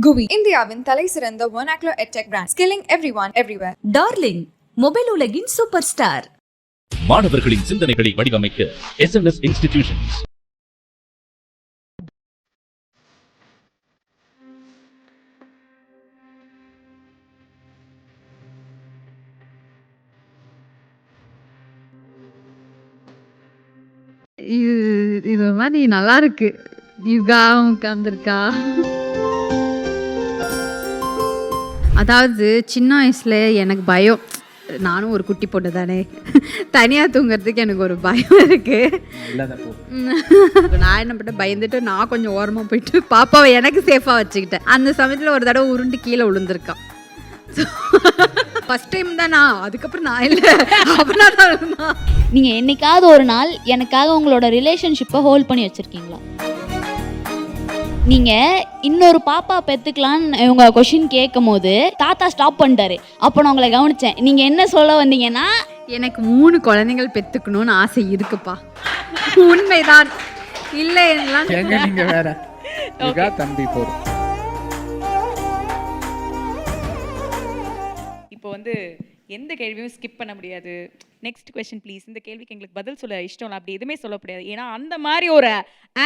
GUI இந்தியாவின் தலை சிறந்த vernacular edtech brand, skilling everyone everywhere. Darling mobile உலகின் சூப்பர் ஸ்டார். மாணவர்களின் சிந்தனைகளை வடிவமைக்க SNS இன்ஸ்டிடியூஷன்ஸ். இது ஒரு மாதிரி நல்லா இருக்கு. யுகா உட்காந்துருக்கா. அதாவது சின்ன வயசுல எனக்கு பயம். நானும் ஒரு குட்டி பொண்ணு தானே, தனியாக தூங்குறதுக்கு எனக்கு ஒரு பயம் இருக்கு. நான் என்ன பண்ண, பயந்துட்டு நான் கொஞ்சம் ஓரமாக போயிட்டு பாப்பாவை எனக்கு சேஃபாக வச்சுக்கிட்டேன். அந்த சமயத்தில் ஒரு தடவை உருண்டு கீழே விழுந்திருக்கான். ஃபர்ஸ்ட் டைம் தான் நான், அதுக்கப்புறம் நான் இல்லை, அவனா தான் இருந்தான். நீங்கள் என்னைக்காவது ஒரு நாள் எனக்காக உங்களோட ரிலேஷன்ஷிப்பை ஹோல்ட் பண்ணி வச்சுருக்கீங்களா? நீங்கள் இன்னொரு பாப்பா பெற்றுக்கலான்னு இவங்க கொஷின் கேட்கும் போது தாத்தா ஸ்டாப் பண்ணிட்டாரு. அப்போ நான் உங்களை கவனித்தேன். நீங்கள் என்ன சொல்ல வந்தீங்கன்னா, எனக்கு 3 குழந்தைகள் பெற்றுக்கணும்னு ஆசை இருக்குப்பா. உண்மைதான். இல்லை எல்லாம் நீங்க வேற யுகா தம்பி போறோம். இப்போ வந்து எந்த கேள்வியும் ஸ்கிப் பண்ண முடியாது. Next question please. இந்த கேள்விக்கு எங்களுக்கு பதில் சொல்ல இஷ்டம் இல்லை, அப்படி எதுவுமே சொல்ல முடியாது. ஏன்னா அந்த மாதிரி ஒரு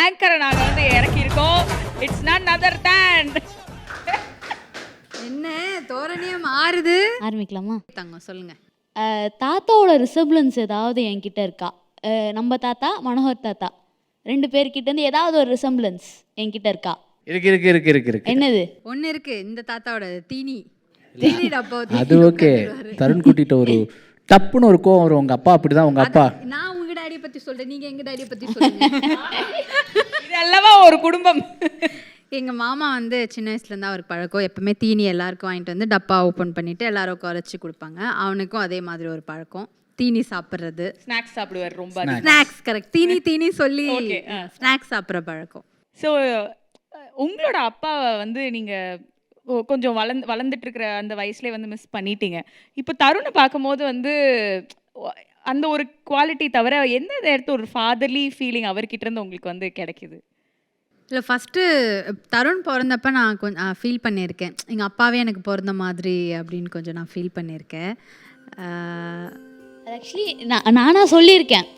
ஆங்கரை நாங்கள் வந்து இறக்கியிருக்கோம். It's not other than. என்ன தோரணையே மாறுது. ஆரம்பிக்கலாமா? தங்கம் சொல்லுங்க. தாத்தாவோட ரிசம்பிளன்ஸ் ஏதாவது என்கிட்ட இருக்கா? நம்ம தாத்தா, மனோகர் தாத்தா 2 பேர்கிட்டேருந்து ஏதாவது ஒரு ரிசம்பிளன்ஸ் என்கிட்ட இருக்கா? இருக்கு இருக்கு இருக்கு இருக்கு இருக்கு. என்னது? ஒன்று இருக்கு. இந்த தாத்தாவோட தீனி அது ஓகே. தருண் குட்டிட்ட ஒரு டப்புன்னு ஒரு கோவம் வரும். உங்க அப்பா அப்படிதான். உங்க அப்பா, நான் உங்க டாடியை பத்தி சொல்றேன், நீங்க எங்க டாடியை பத்தி சொல்லுங்க. இது அல்லவா ஒரு குடும்பம். எங்க மாமா வந்து சின்ன வயசுல இருந்தா ஒரு பழக்கம். எப்பவுமே தீனி எல்லாருக்கும் வாங்கிட்டு வந்து டப்பா ஓப்பன் பண்ணிட்டு எல்லாரும் குறைச்சி கொடுப்பாங்க. அவனுக்கும் அதே மாதிரி ஒரு பழக்கம், தீனி சாப்பிட்றது. ஸ்நாக்ஸ் சாப்பிடுவார் ரொம்ப. Snacks correct. தீனி தீனி சொல்லி ஸ்நாக்ஸ் சாப்பிட்ற பழக்கம். ஸோ உங்களோட அப்பாவை வந்து நீங்கள் கொஞ்சம் வளர்ந்துட்டு இருக்கிற அந்த வயசுலேயே வந்து மிஸ் பண்ணிட்டீங்க. இப்போ தருணை பார்க்கும்போது வந்து அந்த ஒரு குவாலிட்டி தவிர எந்த நேரத்தில் ஒரு ஃபாதர்லி ஃபீலிங் அவர்கிட்ட இருந்து உங்களுக்கு வந்து கிடைக்குது? இல்லை, ஃபஸ்ட்டு தருண் பிறந்தப்ப நான் கொஞ்சம் ஃபீல் பண்ணியிருக்கேன். எங்கள் அப்பாவே எனக்கு பிறந்த மாதிரி அப்படின்னு கொஞ்சம் நான் ஃபீல் பண்ணியிருக்கேன். ஆக்சுவலி நானாக சொல்லியிருக்கேன்.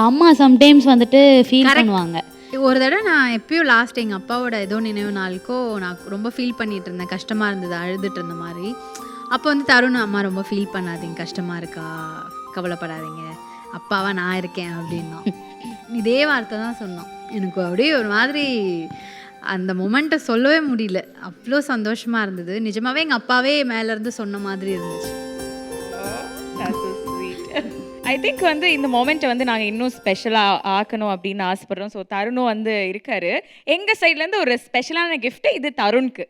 அம்மா சம்டைம்ஸ் வந்துட்டு ஃபீல் பண்ணுவாங்க. ஒரு தடவை நான் எப்பயும் லாஸ்ட் எங்கள் அப்பாவோட ஏதோ நினைவு நாளுக்கோ நான் ரொம்ப ஃபீல் பண்ணிகிட்டு இருந்தேன். கஷ்டமாக இருந்தது, அழுதுட்டு இருந்த மாதிரி. அப்போ வந்து தருண், அம்மா ரொம்ப ஃபீல் பண்ணாதீங்க, கஷ்டமாக இருக்கா, கவலைப்படாதீங்க, அப்பாவா நான் இருக்கேன் அப்படின்னா. இதே வார்த்தை தான் சொன்னோம். எனக்கு அப்படியே ஒரு மாதிரி அந்த மொமெண்ட்டை சொல்லவே முடியல. அவ்வளோ சந்தோஷமாக இருந்தது. நிஜமாகவே எங்கள் அப்பாவே மேலேருந்து சொன்ன மாதிரி இருந்துச்சு. ஐ திங்க் வந்து இந்த மொமெண்ட்டை வந்து நாங்கள் இன்னும் ஸ்பெஷலாக ஆக்கணும் அப்படின்னு ஆசைப்படுறோம். ஸோ தருணும் வந்து இருக்காரு. எங்கள் சைட்லேருந்து ஒரு ஸ்பெஷலான கிஃப்ட்டு இது தருணுக்கு.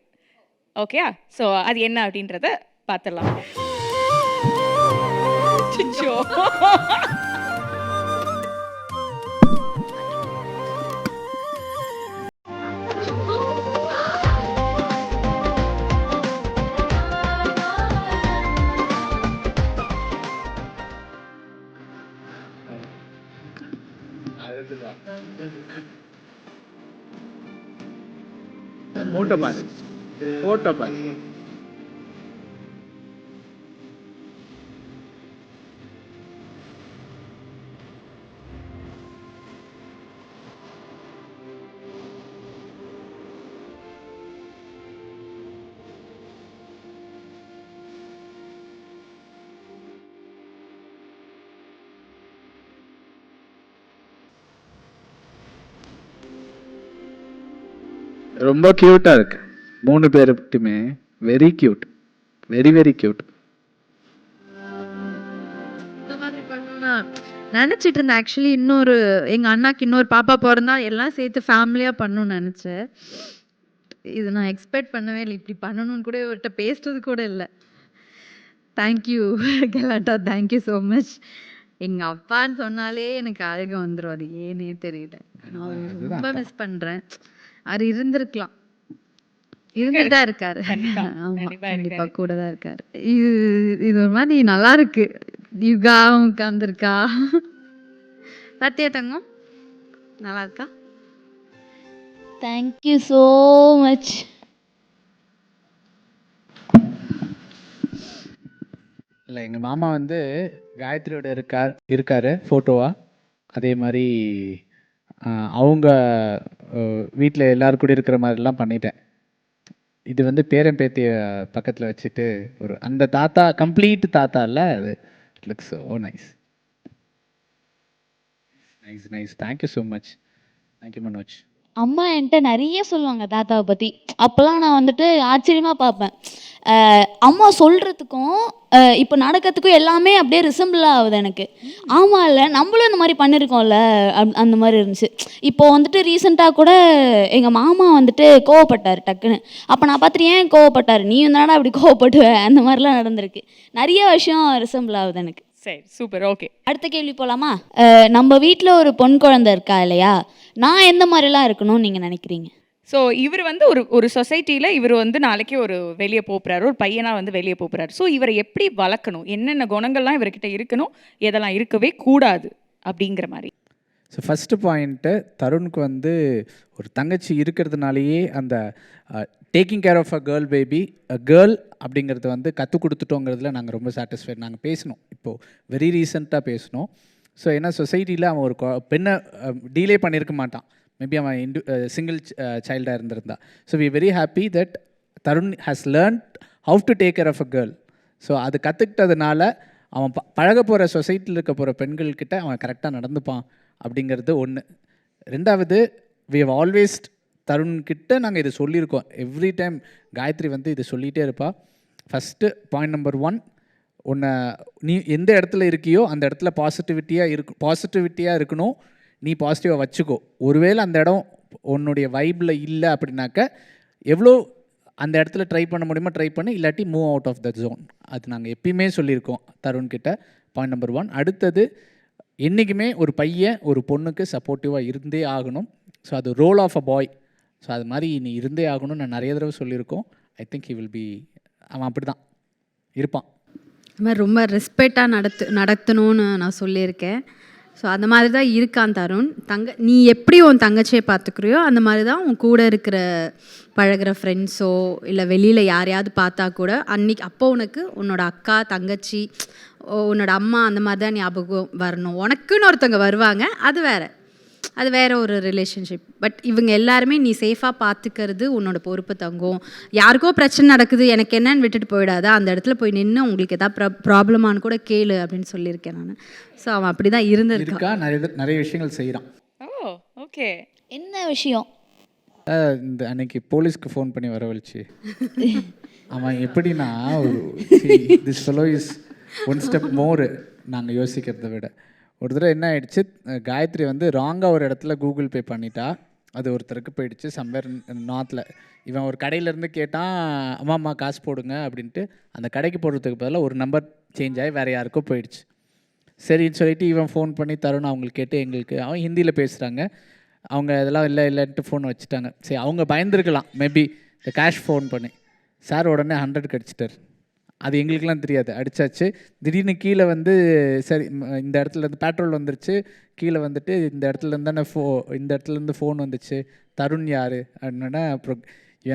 ஓகே, ஸோ அது என்ன அப்படின்றத பார்த்துடலாம். மூட்டை பாரு, போட்டோ பாரு. ரொம்ப கியூட்டா இருக்கு. 3 பேருக்குமே very cute, very very cute. நினச்சிட்டு இருந்தேன். ஆக்சுவலி இன்னொரு எங்கள் அண்ணாக்கு இன்னொரு பாப்பா பிறந்தா எல்லாம் சேர்த்து ஃபேமிலியாக பண்ணணும்னு நினச்சேன். இது நான் எக்ஸ்பெக்ட் பண்ணவே இல்லை. இப்படி பண்ணணும்னு கூட இவர்கிட்ட பேசுறது கூட இல்லை. தேங்க்யூ கலாட்டா, தேங்க்யூ ஸோ மச். எங்கள் அப்பான்னு சொன்னாலே எனக்கு அழுக வந்துடும். அது ஏனே தெரியல. நான் ரொம்ப மிஸ் பண்ணுறேன். அவர் இருந்திருக்கலாம், இருந்துட்டு தான் இருக்காரு. கண்டிப்பா கூட தான் இருக்காரு. இது ஒரு மாதிரி நல்லா இருக்கு. யுகா உட்காந்துருக்கா. சத்தியா தங்கம் நல்லா இருக்கா? Thank you so much. இல்லை எங்கள் மாமா வந்து காயத்ரியோட இருக்காரு ஃபோட்டோவாக. அதே மாதிரி அவங்க வீட்டில் எல்லாரும் கூட இருக்கிற மாதிரிலாம் பண்ணிட்டேன். இது வந்து பேரன் பேத்திய பக்கத்தில் வச்சுட்டு ஒரு அந்த தாத்தா கம்ப்ளீட் தாத்தா இல்லை அது. It looks so nice. Nice nice. Thank you so much. Thank you Manoj. அம்மா என்கிட்ட நிறைய சொல்லுவாங்க தாத்தாவை பற்றி. அப்போல்லாம் நான் வந்துட்டு ஆச்சரியமாக பார்ப்பேன். அம்மா சொல்கிறதுக்கும் இப்போ நடக்கிறதுக்கும் எல்லாமே அப்படியே ரிசம்பிள் ஆகுது எனக்கு. ஆமாம் இல்லை நம்மளும் இந்த மாதிரி பண்ணியிருக்கோம்ல அந்த மாதிரி இருந்துச்சு. இப்போது வந்துட்டு ரீசெண்டாக கூட எங்கள் மாமா வந்துட்டு கோவப்பட்டார் டக்குன்னு. அப்போ நான் பார்த்துட்டு ஏன் கோவப்பட்டார், நீயும் தானே அப்படி கோவப்படுவ, அந்த மாதிரிலாம் நடந்திருக்கு. நிறைய விஷயம் ரிசம்பிள் ஆகுது எனக்கு. சரி, சூப்பர். ஓகே, அடுத்த கேள்வி போகலாமா? நம்ம வீட்டில் ஒரு பொன் குழந்தை இருக்கா இல்லையா, நான் எந்த மாதிரிலாம் இருக்கணும்னு நீங்கள் நினைக்கிறீங்க? ஸோ இவர் வந்து ஒரு சொசைட்டியில் இவர் வந்து நாளைக்கு ஒரு வெளியே போகிறாரு, ஒரு பையனாக வந்து வெளியே போகிறாரு. ஸோ இவரை எப்படி வளர்க்கணும், என்னென்ன குணங்கள்லாம் இவர்கிட்ட இருக்கணும், எதெல்லாம் இருக்கவே கூடாது அப்படிங்கிற மாதிரி. ஸோ ஃபஸ்ட்டு பாயிண்ட்டு, தருணுக்கு வந்து ஒரு தங்கச்சி இருக்கிறதுனாலேயே அந்த taking care of a girl baby, girl அப்படிங்கிறது வந்து கற்றுக் கொடுத்துட்டோங்கிறதுல நாங்கள் ரொம்ப சாட்டிஸ்ஃபைட். நாங்கள் பேசினோம், இப்போது வெரி ரீசெண்டாக பேசினோம். ஸோ ஏன்னா சொசைட்டியில் அவன் ஒரு பெண்ணை டீலே பண்ணியிருக்க மாட்டான். மேபி அவன் சிங்கிள் சைல்டாக இருந்திருந்தா. So we very happy that Tarun has learnt how to take care of a girl. So அது கற்றுக்கிட்டதுனால அவன் பழக போகிற சொசைட்டியில் இருக்க போகிற பெண்கள்கிட்ட அவன் கரெக்டாக நடந்துப்பான் அப்படிங்கிறது ஒன்று. ரெண்டாவது, வி ஹவ் ஆல்வேஸ் தருண்கிட்ட நாங்கள் இதை சொல்லியிருக்கோம். எவ்ரி டைம் காயத்ரி வந்து இதை சொல்லிகிட்டே இருப்பாள். ஃபஸ்ட்டு பாயிண்ட் நம்பர் 1, உன்னை நீ எந்த இடத்துல இருக்கியோ அந்த இடத்துல பாசிட்டிவிட்டியாக இருக்கணும். நீ பாசிட்டிவாக வச்சுக்கோ. ஒருவேளை அந்த இடம் உன்னுடைய வைப்பில் இல்லை அப்படின்னாக்க எவ்வளோ அந்த இடத்துல ட்ரை பண்ண முடியுமோ ட்ரை பண்ணி, இல்லாட்டி move out of the zone. அது நாங்கள் எப்பயுமே சொல்லியிருக்கோம் தருண்கிட்ட. Point number 1. அடுத்தது, என்றைக்குமே ஒரு பையன் ஒரு பொண்ணுக்கு சப்போர்ட்டிவாக இருந்தே ஆகணும். ஸோ அது role of a boy. So அது மாதிரி நீ இருந்தே ஆகணும்னு நான் நிறைய தடவை சொல்லியிருக்கோம். I think he will be, அவன் அப்படி தான் இருப்பான். அது மாதிரி ரொம்ப ரெஸ்பெக்டாக நடத்தணும்னு நான் சொல்லியிருக்கேன். ஸோ அந்த மாதிரி தான் இருக்கான் தருண். நீ எப்படி உன் தங்கச்சியை பார்த்துக்கிறியோ அந்த மாதிரி தான் உன் கூட இருக்கிற பழகிற ஃப்ரெண்ட்ஸோ இல்லை வெளியில் யாரையாவது பார்த்தா கூட அப்போ உனக்கு உன்னோட அக்கா, தங்கச்சி, உன்னோட அம்மா அந்த மாதிரி தான் ஞாபகம் வரணும். உனக்குன்னு ஒருத்தவங்க வருவாங்க, அது வேறு ஒரு ரிலேஷன்ஷிப். பட் இவங்க எல்லாருமே நீ சேஃபாக பார்த்துக்கிறது உன்னோட பொறுப்பு தங்கும். யாருக்கோ பிரச்சனை நடக்குது, எனக்கு என்னன்னு விட்டுட்டு போயிடாத, அந்த இடத்துல போய் நின்று உங்களுக்கு எதாவது ப்ராப்ளமானு கூட கேளு அப்படின்னு சொல்லியிருக்கேன் நான். ஸோ அவன் அப்படி தான் இருந்திருக்கா. நிறைய விஷயங்கள் செய்கிறான். ஓ, ஓகே. என்ன விஷயம்? இந்த அன்னைக்கு போலீஸ்க்கு ஃபோன் பண்ணி வரவழைச்சு அவன் எப்படின்னா, this fellow is one step more நாங்கள் யோசிக்கிறத விட. ஒரு தடவை என்ன ஆகிடுச்சு, காயத்ரி வந்து ராங்காக ஒரு இடத்துல கூகுள் பே பண்ணிட்டா. அது ஒருத்தருக்கு போயிடுச்சு, சம்வேர் நார்த்தில். இவன் ஒரு கடையிலேருந்து கேட்டான், அம்மா காசு போடுங்க அப்படின்ட்டு. அந்த கடைக்கு போடுறதுக்கு பதிலாக ஒரு நம்பர் சேஞ்ச் ஆகி வேறு யாருக்கோ போயிடுச்சு. சரின்னு சொல்லிட்டு இவன் ஃபோன் பண்ணி தருண் அவங்களுக்கு கேட்டு எங்களுக்கு, அவன் ஹிந்தியில் பேசுகிறாங்க, அவங்க இதெல்லாம் இல்லைன்ட்டு ஃபோன் வச்சுட்டாங்க. சரி, அவங்க பயந்துருக்கலாம் மேபி இந்த கேஷ் ஃபோன் பண்ணி. சார் உடனே 100 அடிச்சிட்டார். அது எங்களுக்கெலாம் தெரியாது. அடித்தாச்சு. திடீர்னு கீழே வந்து சரி இந்த இடத்துல இருந்து பெட்ரோல் வந்துருச்சு, கீழே வந்துட்டு இந்த இடத்துலேருந்து தானே இந்த இடத்துலேருந்து ஃபோன் வந்துச்சு, தருண் யார் அப்படின்னா, அப்புறம்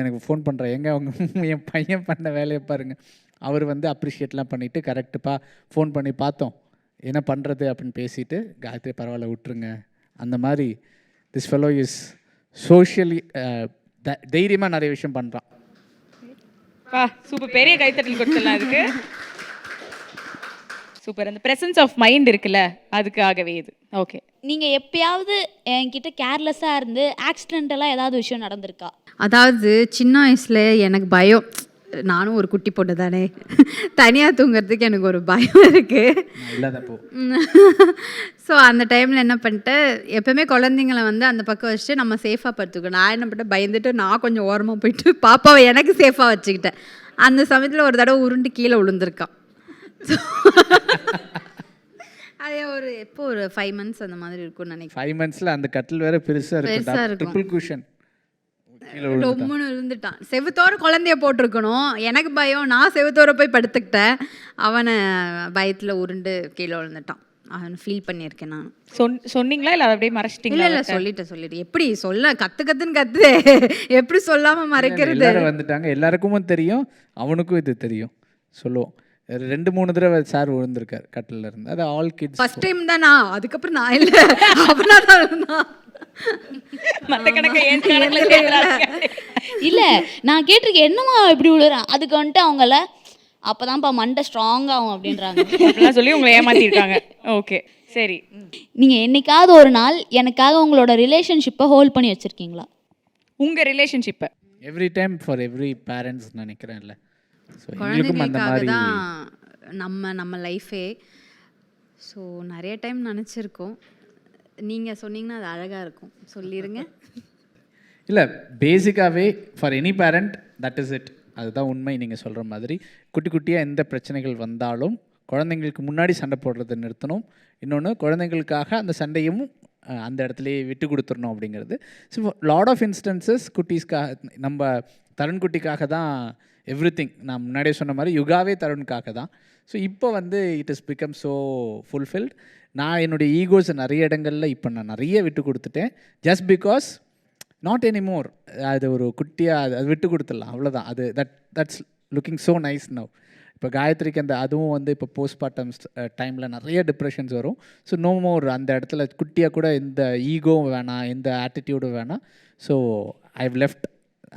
எனக்கு ஃபோன் பண்ணுறேன், எங்கே அவங்க என் பையன் பண்ண வேலையை பாருங்கள். அவர் வந்து அப்ரிஷியேட்லாம் பண்ணிவிட்டு, கரெக்டுப்பா ஃபோன் பண்ணி பார்த்தோம், என்ன பண்ணுறது அப்படின்னு பேசிவிட்டு, காயத்ரி பரவாயில்ல விட்டுருங்க அந்த மாதிரி. திஸ் ஃபெலோ இஸ் சோஷியலி தைரியமாக நிறைய விஷயம் பண்ணுறான். சூப்பர், பெரிய கைத்தட்டல் கொடுத்துடலாம் அதுக்கு. சூப்பர். அந்த பிரசன்ஸ் ஆஃப் மைண்ட் இருக்குல்ல, அதுக்காகவே இது. ஓகே, நீங்கள் எப்பயாவது என்கிட்ட கேர்லெஸ்ஸாக இருந்து ஆக்சிடென்டலாக ஏதாவது விஷயம் நடந்திருக்கா? அதாவது சின்ன வயசில் எனக்கு பயம். நானும் ஒரு குட்டி பொண்ணு தானே, தனியாக தூங்குறதுக்கு எனக்கு ஒரு பயம் இருக்குது. ஸோ அந்த டைமில் என்ன பண்ணிட்டேன், எப்போவுமே குழந்தைங்கள வந்து அந்த பக்கம் வச்சுட்டு நம்ம சேஃபாக படுத்துக்கணும். நான் என்ன பண்ணிட்டேன், பயந்துட்டு நான் கொஞ்சம் ஓரமாக போயிட்டு பாப்பாவை எனக்கு சேஃபாக வச்சுக்கிட்டேன். அந்த சமயத்தில் ஒரு தடவை உருண்டு கீழே விழுந்திருக்கான். அதே ஒரு 5 months அந்த மாதிரி இருக்கும்னு நினைக்கிறேன். 5 monthsல அந்த கட்டில் வேற பெருசாக இருக்கும், ட்ரிபிள் குஷன். ரொம்பன்னு இருந்துட்டான். செவுத்தோர குழந்தைய போட்டிருக்கணும். எனக்கு பயம், நான் செவுத்தோர போய் படுத்துக்கிட்டேன். அவனை பயத்தில் உருண்டு கீழே விழுந்துட்டான். அவனை ஃபீல் பண்ணியிருக்கேன் நான். சொன்னீங்களா இல்லை அப்படியே மறைச்சிட்டீங்களா? இல்லை சொல்லிட்டு எப்படி சொல்ல கத்துன்னு கத்து எப்படி சொல்லாமல் மறைக்கிறது. எல்லாரும் வந்துட்டாங்க, எல்லாருக்கும் தெரியும், அவனுக்கும் இது தெரியும். சொல்லுவோம், 2-3 தடவை சார் விழுந்திருக்கார் கட்டில இருந்து. அது ஆல் கிட்ஸ். ஃபர்ஸ்ட் டைம் தான் நான், அதுக்கப்புறம் நான் இல்லை அவனா தான் இருந்தான். மத்த கணக்கு ஏன் கணக்குல சேர்த்துறாங்க. இல்ல நான் கேட்டிருக்கேன் என்னம்மா இப்படி விழுறான், அதுக்கு வந்துட்டு அவங்கள அப்பதான்ப்பா மண்டை ஸ்ட்ராங் ஆகும் அப்படின்றாங்க. அப்படிலாம் சொல்லி உங்களை ஏமாத்திருக்காங்க. ஓகே சரி. நீங்க என்னைக்காவது ஒரு நாள் எனக்காக உங்களோட ரிலேஷன்ஷிப்பை ஹோல்ட் பண்ணி வச்சிருக்கீங்களா? உங்க ரிலேஷன்ஷிப்பை every time for every parents நினைக்கிறேன்ல. ஸோ எங்களுக்கும் அந்த குழந்தைகளுக்காக மாதிரி தான் நம்ம லைஃபே. ஸோ நிறைய டைம் நினச்சிருக்கோம். நீங்கள் சொன்னீங்கன்னா அது அழகாக இருக்கும், சொல்லிடுங்க. இல்லை, பேசிக்காகவே for any parent that is it. அதுதான் உண்மை. நீங்கள் சொல்கிற மாதிரி குட்டி குட்டியாக எந்த பிரச்சனைகள் வந்தாலும் குழந்தைங்களுக்கு முன்னாடி சண்டை போடுறதை நிறுத்தணும். இன்னொன்று, குழந்தைங்களுக்காக அந்த சண்டையும் அந்த இடத்துலையே விட்டு கொடுத்துடணும் அப்படிங்கிறது. ஸோ லாட் ஆஃப் இன்ஸ்டன்சஸ் குட்டீஸ்க்காக, நம்ம தருண் குட்டிக்காக தான் எவ்ரிதிங். நான் முன்னாடியே சொன்ன மாதிரி யுகாவே தருணுக்காக தான். ஸோ இப்போ வந்து it is become so fulfilled. நான் என்னுடைய ஈகோஸை நிறைய இடங்களில் இப்போ நான் நிறைய விட்டு கொடுத்துட்டேன். Just because not anymore. அது ஒரு குட்டியாக அது விட்டு கொடுத்துடலாம், அவ்வளோதான். அது that's looking so nice now. இப்போ காயத்ரிக்கு அந்த அதுவும் வந்து இப்போ போஸ்ட்மார்ட்டம் டைமில் நிறைய டிப்ரெஷன்ஸ் வரும். So no more. அந்த இடத்துல குட்டியாக கூட எந்த ஈகோவும் வேணாம், எந்த ஆட்டிடியூடும் வேணாம். So I have left.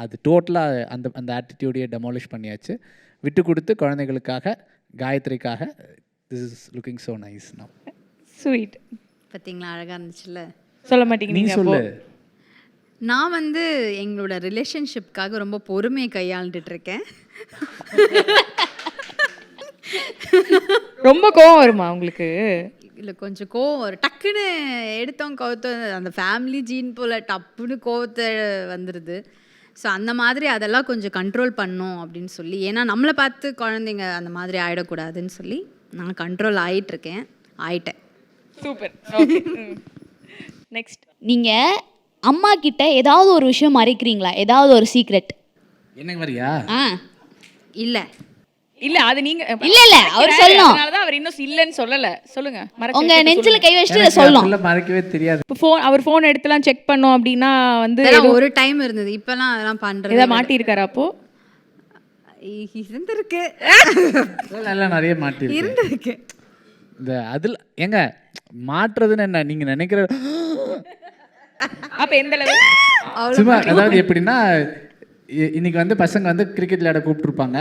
அது டோட்டலாக அந்த ஆட்டிடியூடையே டெமாலிஷ் பண்ணியாச்சு. விட்டு கொடுத்து குழந்தைகளுக்காக, காயத்ரிக்காக. This is looking so nice now. Sweet. பார்த்தீங்களா, அழகாக இருந்துச்சுல்ல. சொல்ல மாட்டீங்க நீ நீங்க சொல்லு. நான் வந்து எங்களோட ரிலேஷன்ஷிப்காக ரொம்ப பொறுமையை கையாண்டுட்டு இருக்கேன். ரொம்ப கோவம் வருமா உங்களுக்கு? இல்லை, கொஞ்சம் கோவம் வரும். டக்குன்னு எடுத்தோம் கோவத்தோம், அந்த ஃபேமிலி ஜீன் போல் டப்புன்னு கோவத்தை வந்துடுது. ஸோ அந்த மாதிரி அதெல்லாம் கொஞ்சம் கண்ட்ரோல் பண்ணும் அப்படின்னு சொல்லி, ஏன்னா நம்மளை பார்த்து குழந்தைங்க அந்த மாதிரி ஆகிடக்கூடாதுன்னு சொல்லி நான் கண்ட்ரோல் ஆகிட்டுருக்கேன், ஆயிட்டேன். சூப்பர். Okay next. நீங்க அம்மா கிட்ட ஏதாவது ஒரு விஷயம் மறைக்கிறீங்களா? ஏதாவது ஒரு சீக்ரெட்? என்ன வரியா? இல்லை இல்ல அது நீங்க இல்ல அவர் சொல்லணும். அதனால தான் அவர் இன்னும் இல்லன்னு சொல்லல. சொல்லுங்க. உங்க நெஞ்சில கை வச்சுட்டு இதை சொல்லணும். மறைக்கவே தெரியாது. இப்போ அவர் ஃபோன் எடுத்துலாம் செக் பண்ணோம் அப்படின்னா வந்து ஒரு டைம் இருந்தது, இப்போலாம் அதெல்லாம் பண்ணுறது. ஏதாவது மாட்டியிருக்காரா? அப்போ இருந்திருக்கு, எல்லாம் நிறைய மாட்டிருக்கு. இருந்திருக்கு. இந்த அதில் எங்க மாற்றுறதுன்னு என்ன நீங்கள் நினைக்கிற அப்ப எந்த லெவல்? சும்மா அதாவது எப்படின்னா, இன்னைக்கு வந்து பசங்க வந்து கிரிக்கெட் விளையாட கூப்பிட்டுருப்பாங்க,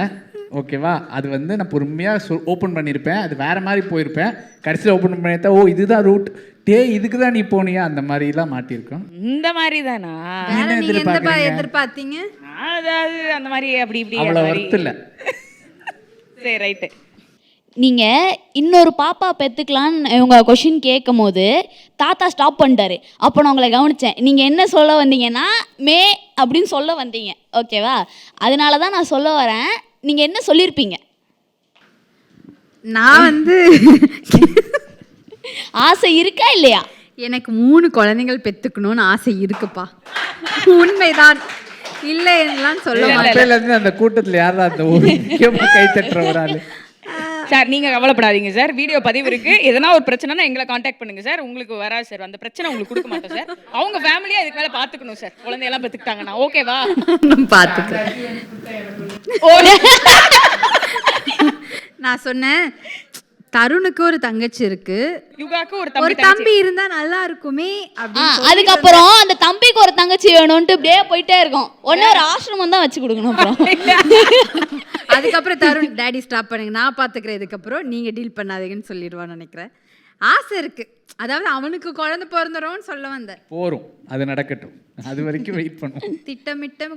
ஓகேவா? அது வந்து நான் பொறுமையாக ஓப்பன் பண்ணியிருப்பேன், அது வேறு மாதிரி போயிருப்பேன். கடைசியில் ஓப்பன் பண்ணிட்டா, ஓ இதுதான் ரூட், இதுக்கு தான் நீ போனியா, அந்த மாதிரிலாம் மாட்டியிருக்கோம். இந்த மாதிரி தானா? எதிர்பார்த்தீங்க? அதாவது அந்த மாதிரி அப்படி இப்படி அவ்வளோ வருத்தம் இல்லை. சரி ரைட்டு. நீங்கள் இன்னொரு பாப்பா பெற்றுக்கலான்னு இவங்க கொஷின் கேட்கும் போது தாத்தா ஸ்டாப் பண்ணிட்டாரு. அப்போ நான் உங்களை கவனித்தேன். நீங்கள் என்ன சொல்ல வந்தீங்கன்னா மே அப்படின்னு சொல்ல வந்தீங்க, ஓகேவா? அதனால தான் நான் சொல்ல வரேன், நீங்கள் என்ன சொல்லியிருப்பீங்க? நான் வந்து ஆசை இருக்கா இல்லையா? எனக்கு 3 குழந்தைகள் பெற்றுக்கணும்னு ஆசை இருக்குப்பா, உண்மைதான். இல்லைன்னுலாம் சொல்ல மாட்டேன். அந்த கூட்டத்தில் யாரா அந்த முக்கியமாக கை தட்டுற ஒரு ஆள்? சார் நீங்கள் கவலைப்படாதீங்க சார், வீடியோ பதிவு இருக்கு. எதனா ஒரு பிரச்சனைனா எங்களை காண்டாக்ட் பண்ணுங்க சார், உங்களுக்கு வராது சார், அந்த பிரச்சனை உங்களுக்கு கொடுக்க மாட்டோம் சார். அவங்க ஃபேமிலியா இதுக்கு மேலே பார்த்துக்கணும் சார், குழந்தையெல்லாம் பெற்றுக்கிட்டாங்கன்னா, ஓகேவா? பார்த்துக்கிறேன். நான் சொன்னேன், தருணுக்கு ஒரு தங்கச்சி இருக்கு, யுகாக்கு ஒரு தம்பி இருந்தா நல்லா இருக்குமே அப்படின்னு. அதுக்கப்புறம் அந்த தம்பிக்கு ஒரு தங்கச்சி வேணும்ட்டு இப்படியே போயிட்டே இருக்கும். ஒன்னே ஒரு ஆசிரமம் தான் வச்சு கொடுக்கணும். அப்புறம் அதுக்கப்புறம் தருண், டேடி ஸ்டாப் பண்ணுங்க, நான் பார்த்துக்கிறேன், இதுக்கப்புறம் நீங்கள் டீல் பண்ணாதீங்கன்னு சொல்லிடுவான்னு நினைக்கிறேன். ஆசை இருக்கு, அதாவது அவனுக்கு குழந்தை பிறந்துடும்னு சொல்ல வந்தேன். போகிறோம், அது நடக்கட்டும், அது வரைக்கும் வெயிட் பண்ணுவோம். திட்டமிட்ட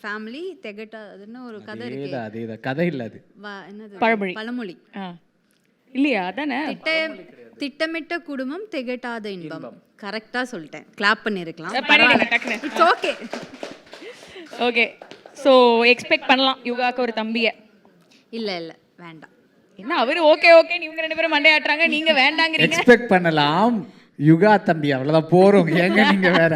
ஃபேமிலி திகட்டாதுன்னு ஒரு கதை இருக்கு. அதேதான் கதை இல்லை, அது பழமொழி. பழமொழி இல்லையா? அதானே. திட்டமிட்ட குடும்பம் திகட்டாத இன்பம். கரெக்டாக சொல்லிட்டேன், கிளாப் பண்ணியிருக்கலாம். It's okay. Okay, so expect பண்ணலாம் யுகாக்கு ஒரு தம்பியை? இல்லை இல்லை வேண்டாம். என்ன அவர் ஓகே ஓகே இவங்க 2 பேரும் மண்டையாட்டுறாங்க, நீங்கள் வேண்டாங்கிறீங்க. எக்ஸ்பெக்ட் பண்ணலாம். யுகா தம்பி அவ்வளோதான், போகிறோம். எங்க நீங்கள் வேற?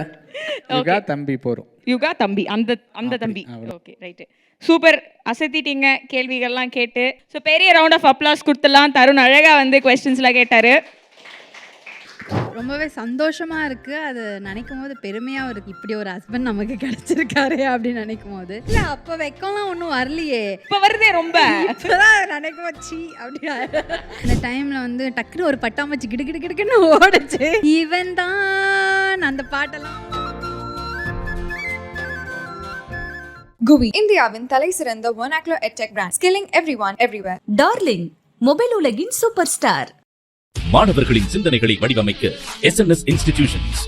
யுகா தம்பி போகிறோம். யுகா தம்பி, அந்த தம்பி. Okay right, super. அசத்திட்டீங்க கேள்விகள்லாம் கேட்டு. ஸோ பெரிய ரவுண்ட் ஆஃப் அப்ளாஸ் கொடுத்துடலாம். தருண் அழகாக வந்து கொஸ்டின்ஸ்லாம் கேட்டார். ரொம்பவே சந்தோஷமா இருக்கு. அது நினைக்கும் போது பெருமையாவும் இருக்கு. இப்படி ஒரு ஹஸ்பண்ட் நமக்கு கிடைச்சிருக்காரு அப்படின்னு நினைக்கும் போது. இல்ல அப்ப வெக்கம்லாம் ஒன்றும் வரலையே. இப்ப வருதே ரொம்ப. இப்பதான் நினைக்கும் வச்சு அப்படி அந்த டைம்ல வந்து டக்குனு ஒரு பட்டாம்பூச்சி கிடு கிடு கிடுக்குன்னு ஓடுச்சு. இவன் தான் அந்த பாட்டெல்லாம். GUI இந்தியாவின் தலை சிறந்த vernacular edtech brand, skilling everyone everywhere. Darling mobile உலகின் சூப்பர் ஸ்டார். மாணவர்களின் சிந்தனைகளை வடிவமைக்க SNS இன்ஸ்டிடியூஷன்ஸ்